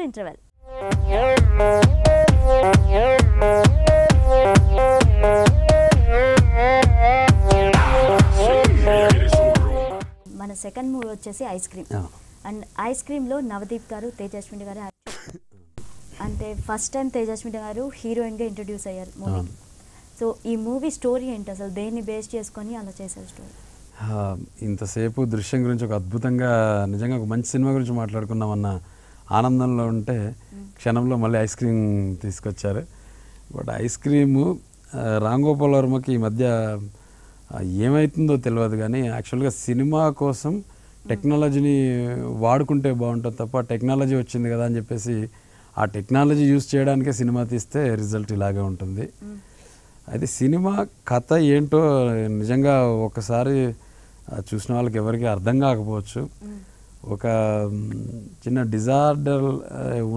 Interval. మన second movie వచ్చేసి ice cream. And ఐస్ క్రీమ్లో నవదీప్ గారు, తేజస్విని గారు అంటే ఫస్ట్ టైం తేజస్విని గారు హీరోయిన్గా ఇంట్రడ్యూస్ అయ్యారు మూవీకి. సో ఈ మూవీ స్టోరీ ఏంటి అసలు, దేన్ని బేస్ చేసుకొని అలా చేశారు స్టోరీ? ఇంతసేపు దృశ్యం గురించి ఒక అద్భుతంగా నిజంగా ఒక మంచి సినిమా గురించి మాట్లాడుకున్నామన్న ఆనందంలో ఉంటే క్షణంలో మళ్ళీ ఐస్ క్రీమ్ తీసుకొచ్చారు. But ice cream Ram Gopal వర్మకి ఈ మధ్య ఏమవుతుందో తెలియదు కానీ యాక్చువల్గా సినిమా కోసం టెక్నాలజీని వాడుకుంటే బాగుంటుంది తప్ప టెక్నాలజీ వచ్చింది కదా అని చెప్పేసి ఆ టెక్నాలజీ యూజ్ చేయడానికే సినిమా తీస్తే రిజల్ట్ ఇలాగే ఉంటుంది. అయితే సినిమా కథ ఏంటో నిజంగా ఒకసారి చూసిన వాళ్ళకి ఎవరికి అర్థం కాకపోవచ్చు. ఒక చిన్న డిజార్డర్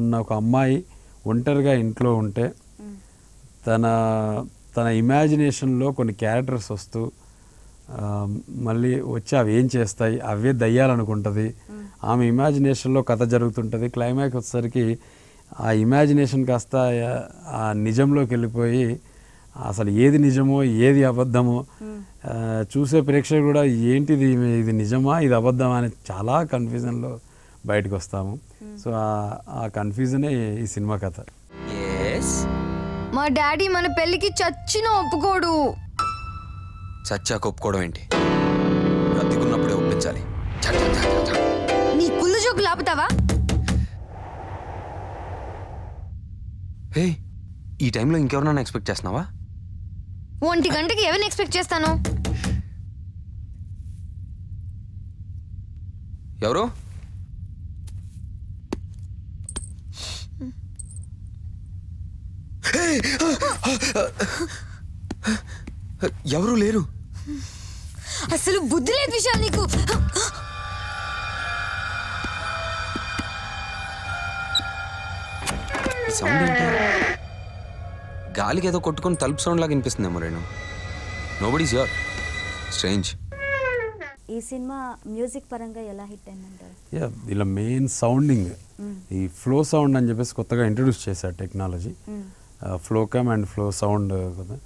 ఉన్న ఒక అమ్మాయి ఒంటరిగా ఇంట్లో ఉంటే తన ఇమాజినేషన్లో కొన్ని క్యారెక్టర్స్ వస్తూ మళ్ళీ వచ్చి అవి ఏం చేస్తాయి, అవే దయ్యాలనుకుంటుంది. ఆమె ఇమాజినేషన్లో కథ జరుగుతుంటుంది. క్లైమాక్స్ వచ్చేసరికి ఆ ఇమాజినేషన్ కాస్త ఆ నిజంలోకి వెళ్ళిపోయి అసలు ఏది నిజమో ఏది అబద్ధమో చూసే ప్రేక్షకులు కూడా ఏంటిది, ఇది నిజమా ఇది అబద్ధమా అని చాలా కన్ఫ్యూజన్లో బయటకు వస్తాము. సో ఆ కన్ఫ్యూజనే ఈ సినిమా కథ. మా డాడీ మన పెళ్ళికి చచ్చినా ఒప్పుకోడు. చచ్చాక ఒప్పుకోవడం ఏంటి, బ్రతికున్నప్పుడే ఒప్పించాలి. నీ కుళ్ళు జోకు లాపుతావా? హే, ఈ టైంలో ఇంకెవరన్నా ఎక్స్పెక్ట్ చేస్తున్నావా? 1 గంటకి ఎవరిని ఎక్స్పెక్ట్ చేస్తాను? ఎవరు? ఎవరు లేరు. అసలు బుద్ధి లేదు విశాల్ నీకు. సౌండ్ ఏంటి? గాలికి ఏదో కొట్టుకొని తలుపు సౌండ్ లాగా వినిపిస్తుందేమో. Renu, nobody's here. స్ట్రేంజ్. ఈ సినిమా మ్యూజిక్ పరంగా ఎలా హిట్ అయిందంటారు? ఇలా మెయిన్ సౌండింగ్, ఈ ఫ్లో సౌండ్ అని చెప్పేసి కొత్తగా ఇంట్రడ్యూస్ చేశారు technology. Flow cam and flow sound కదా.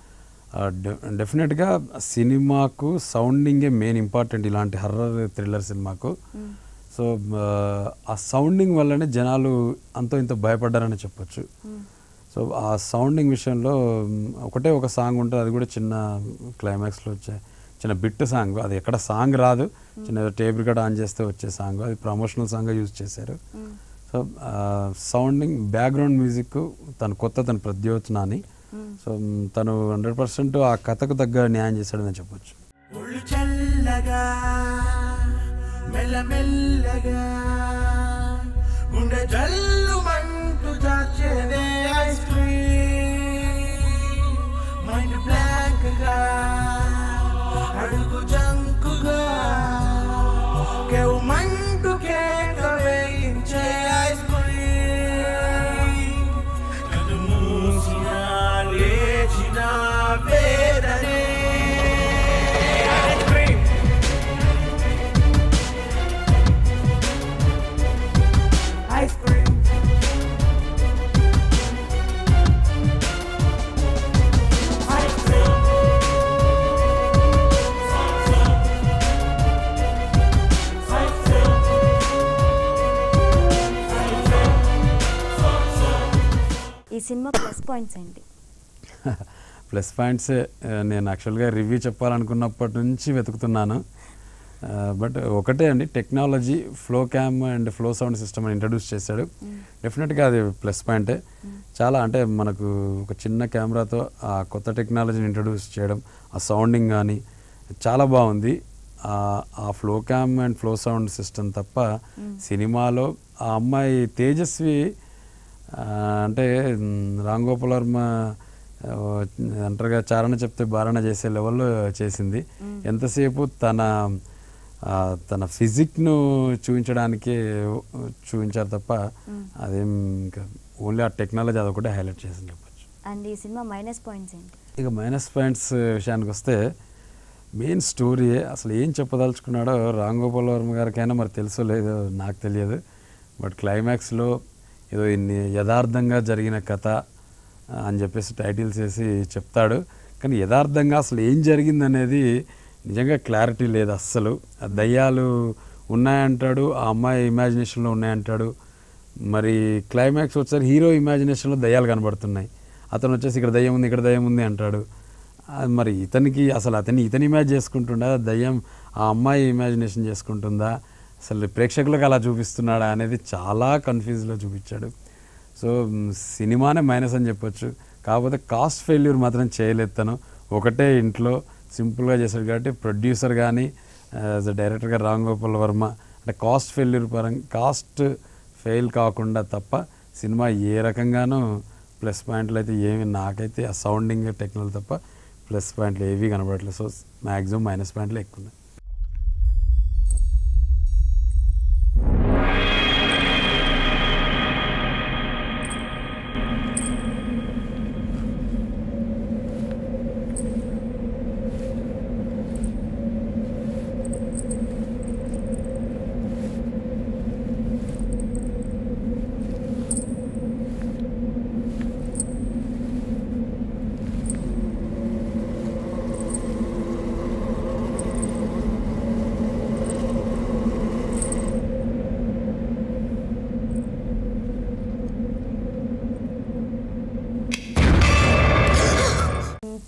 డెఫినెట్గా సినిమాకు సౌండింగే మెయిన్ ఇంపార్టెంట్ ఇలాంటి హర్రర్ థ్రిల్లర్ సినిమాకు. సో ఆ సౌండింగ్ వల్లనే జనాలు అంతో ఇంత భయపడ్డారని చెప్పొచ్చు. సో ఆ సౌండింగ్ విషయంలో ఒకటే ఒక సాంగ్ ఉంటుంది, అది కూడా చిన్న క్లైమాక్స్లో వచ్చే చిన్న బిట్ సాంగ్. అది ఎక్కడ సాంగ్ రాదు, చిన్న టేప్ రికార్డ్ ఆన్ చేస్తే వచ్చే సాంగ్. అది ప్రమోషనల్ సాంగ్గా యూజ్ చేశారు. సో సౌండింగ్, బ్యాక్గ్రౌండ్ మ్యూజిక్ తన ప్రద్యోత్నాని. సో తను 100% ఆ కథకు తగ్గ న్యాయం చేశాడని చెప్పొచ్చు. ఈ సినిమా ప్లస్ పాయింట్స్ ఏంటి? ప్లస్ పాయింట్స్ నేను యాక్చువల్గా రివ్యూ చెప్పాలనుకున్నప్పటి నుంచి వెతుకుతున్నాను. బట్ ఒకటే అండి, technology, flow cam and flow sound system అని ఇంట్రడ్యూస్ చేశాడు. డెఫినెట్గా అది ప్లస్ పాయింటే. చాలా అంటే మనకు ఒక చిన్న కెమెరాతో ఆ కొత్త టెక్నాలజీని ఇంట్రడ్యూస్ చేయడం, ఆ సౌండింగ్ కానీ చాలా బాగుంది. ఆ flow cam and flow sound system తప్ప సినిమాలో ఆ అమ్మాయి తేజస్వి అంటే రామ్ గోపాల్ వర్మ అంటారుగా చారణ చెప్తే బారణ చేసే లెవెల్లో చేసింది. ఎంతసేపు తన ఫిజిక్ను చూపించడానికే చూపించారు తప్ప అదేం ఇంకా ఓన్లీ ఆ టెక్నాలజీ అదొకటే హైలైట్ చేసింది చెప్పచ్చు. అండ్ ఈ సినిమా మైనస్ పాయింట్స్ ఏంటి? ఇక మైనస్ పాయింట్స్ విషయానికి వస్తే మెయిన్ స్టోరీయే. అసలు ఏం చెప్పదలుచుకున్నాడో రామ్ గోపాల్ వర్మ గారికైనా మరి తెలుసో లేదో నాకు తెలియదు. బట్ క్లైమాక్స్లో ఏదో ఇన్ని యథార్థంగా జరిగిన కథ అని చెప్పేసి టైటిల్స్ వేసి చెప్తాడు. కానీ యథార్థంగా అసలు ఏం జరిగిందనేది నిజంగా క్లారిటీ లేదు అస్సలు. దయ్యాలు ఉన్నాయంటాడు, ఆ అమ్మాయి ఇమాజినేషన్లో ఉన్నాయంటాడు. మరి క్లైమాక్స్ వచ్చేసరి హీరో ఇమాజినేషన్లో దయ్యాలు కనబడుతున్నాయి, అతను వచ్చేసి ఇక్కడ దయ్యం ఉంది, ఇక్కడ దయ్యం ఉంది అంటాడు. మరి ఇతనికి అసలు ఇతని ఇమాజిన్ చేసుకుంటుండా, దయ్యం ఆ అమ్మాయి ఇమాజినేషన్ చేసుకుంటుందా, అసలు ప్రేక్షకులకు అలా చూపిస్తున్నాడా అనేది చాలా కన్ఫ్యూజ్లో చూపించాడు. సో సినిమానే మైనస్ అని చెప్పొచ్చు. కాకపోతే కాస్ట్ ఫెయిల్యూర్ మాత్రం చేయలేదు తను. ఒకటే ఇంట్లో సింపుల్గా చేశాడు కాబట్టి ప్రొడ్యూసర్ కానీ యాజ్ అ డైరెక్టర్గా రామ్ గోపాల్ వర్మ అంటే కాస్ట్ ఫెయిల్యూర్ పరంగా కాస్ట్ ఫెయిల్ కాకుండా తప్ప సినిమా ఏ రకంగానూ ప్లస్ పాయింట్లు అయితే ఏమి నాకైతే ఆ సౌండింగ్ టెక్నాలజీ తప్ప ప్లస్ పాయింట్లు ఏవి కనబడట్లేదు. సో మ్యాక్సిమం మైనస్ పాయింట్లు ఎక్కువ ఉన్నాయి.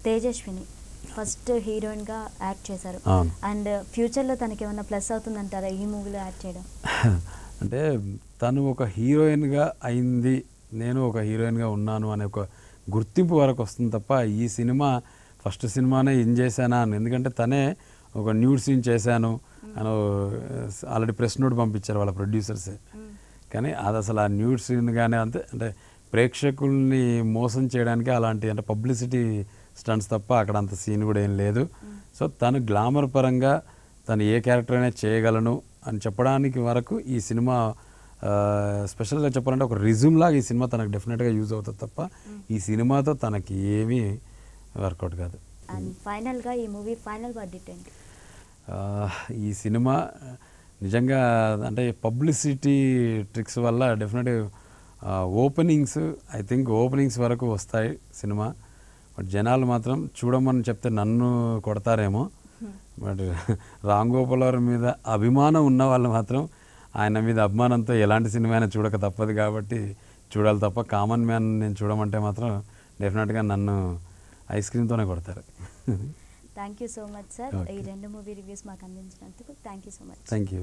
తేజస్విని ఫస్ట్ హీరోయిన్గా యాక్ట్ చేశారు. అండ్ ఫ్యూచర్లో తనకి ఏమైనా ప్లస్ అవుతుందంటారా ఈ మూవీలో యాక్ట్ చేయడం? అంటే తను ఒక హీరోయిన్గా అయింది, నేను ఒక హీరోయిన్గా ఉన్నాను అనే ఒక గుర్తింపు వరకు వస్తుంది తప్ప ఈ సినిమా ఫస్ట్ సినిమానే ఏం చేశానా అని. ఎందుకంటే తనే ఒక న్యూడ్ సీన్ చేశాను అని ఆల్రెడీ ప్రెస్ నోట్ పంపించారు వాళ్ళ ప్రొడ్యూసర్సే. కానీ అది అసలు ఆ న్యూడ్ సీన్ కానీ అంటే ప్రేక్షకుల్ని మోసం చేయడానికి అలాంటి అంటే పబ్లిసిటీ స్టంట్స్ తప్ప అక్కడ అంత సీన్ కూడా ఏం లేదు. సో తను గ్లామర్ పరంగా తను ఏ క్యారెక్టర్ అయినా చేయగలను అని చెప్పడానికి వరకు ఈ సినిమా స్పెషల్గా చెప్పాలంటే ఒక రిజ్యూమ్ లాగా ఈ సినిమా తనకు డెఫినెట్గా యూజ్ అవుతుంది తప్ప ఈ సినిమాతో తనకి ఏమీ వర్కౌట్ కాదు. అండ్ ఫైనల్గా ఈ మూవీ ఫైనల్ వర్డిక్ట్ ఏంటి? ఈ సినిమా నిజంగా అంటే పబ్లిసిటీ ట్రిక్స్ వల్ల డెఫినెట్గా ఓపెనింగ్స్ ఐ థింక్ ఓపెనింగ్స్ వరకు వస్తాయి సినిమా. బట్ జనాలు మాత్రం చూడమని చెప్తే నన్ను కొడతారేమో. బట్ రామ్ గోపాల్ వర్మ మీద అభిమానం ఉన్న వాళ్ళు మాత్రం ఆయన మీద అభిమానంతో ఎలాంటి సినిమా అయినా చూడక తప్పదు కాబట్టి చూడాలి తప్ప కామన్ మ్యాన్ నేను చూడమంటే మాత్రం డెఫినెట్గా నన్ను ఐస్ క్రీమ్తోనే కొడతారు. Thank you so much sir, ఈ రెండు మూవీ రివ్యూస్ మాకు అందించినందుకు thank you so much. Thank you.